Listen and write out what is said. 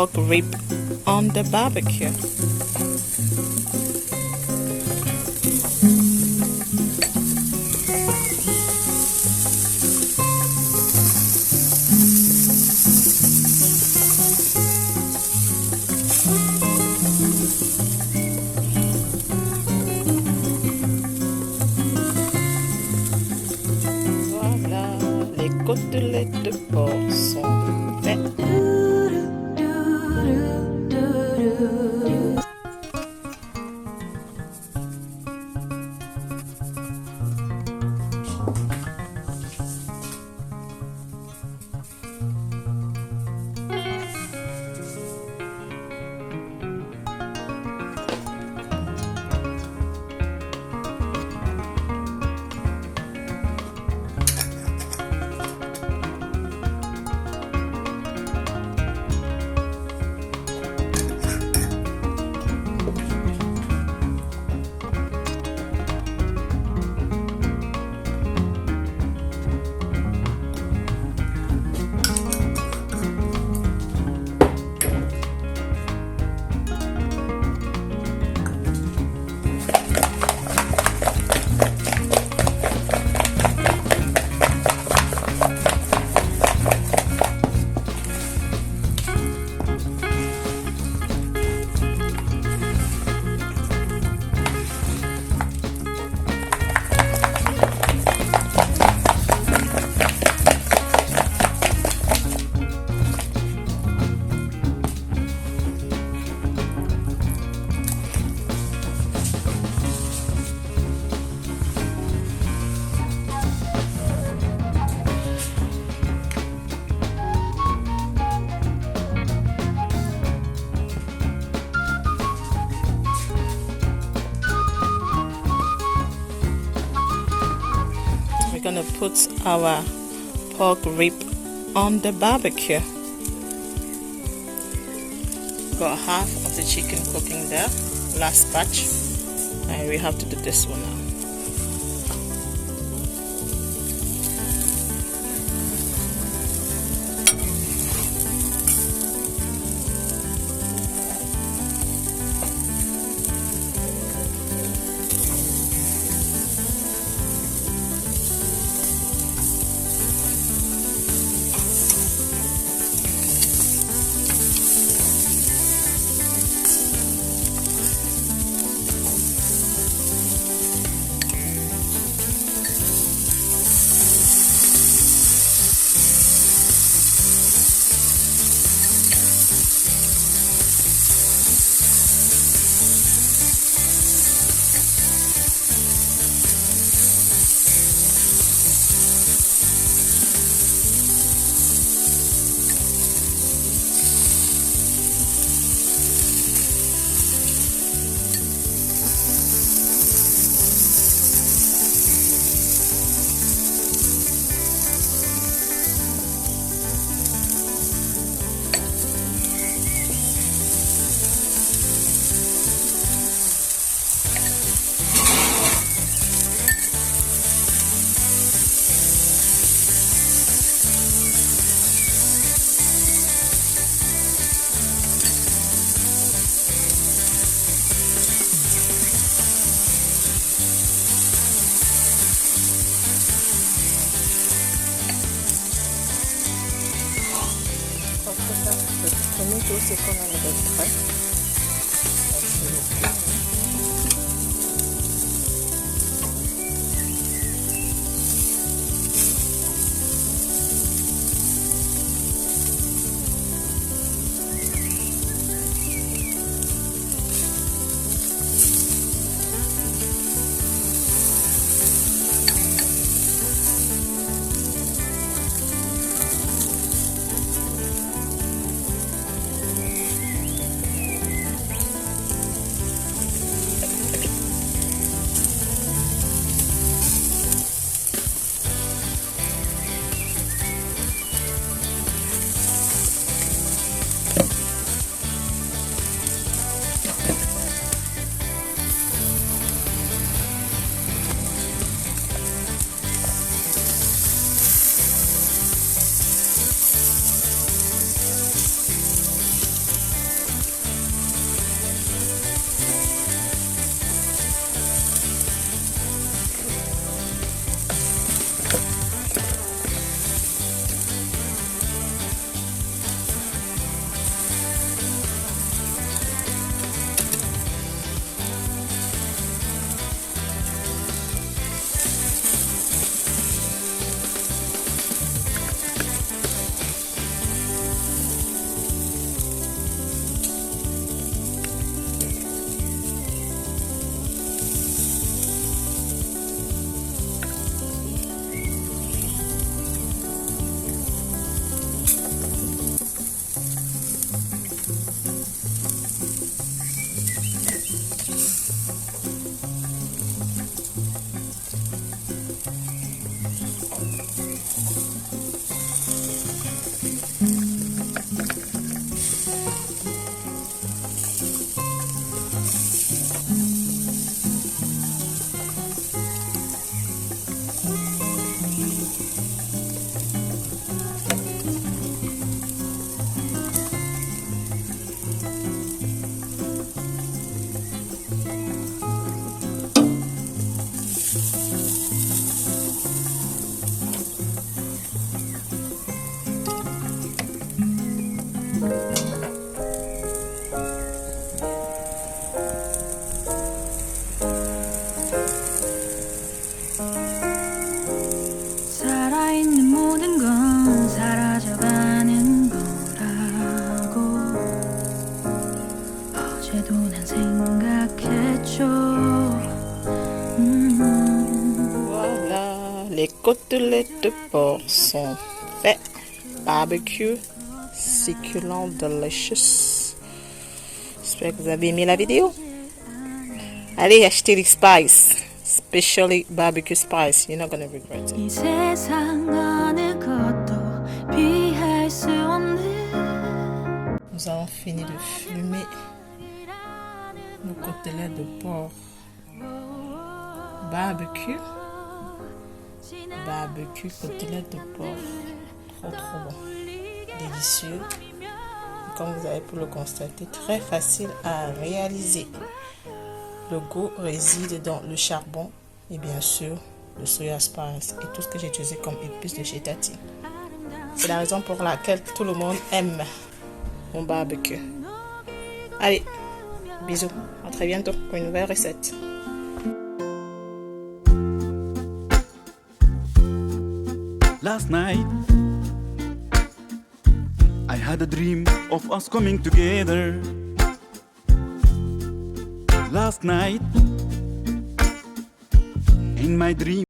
pork rib on the barbecue. Voilà, les côtelettes de porc sont faites. Gonna put our pork rib on the barbecue. Got half of the chicken cooking there, last batch, and we have to do this one now. C'est qu'on a le prêt. Voilà, les côtelettes de porc sont faites. Barbecue, succulent, delicious. J'espère que vous avez aimé la vidéo. Allez acheter les spices, especially barbecue spice. You're not gonna regret it. Nous avons fini de fumer nos côtelettes de porc barbecue. Barbecue, côtelettes de porc. Trop bon. Délicieux. Comme vous avez pu le constater, très facile à réaliser. Le goût réside dans le charbon et bien sûr le soya spice et tout ce que j'ai utilisé comme épices de chez Tati. C'est la raison pour laquelle tout le monde aime mon barbecue. Allez, bisous. À très bientôt pour une nouvelle recette. Last night, I had a dream of us coming together. Last night, in my dream.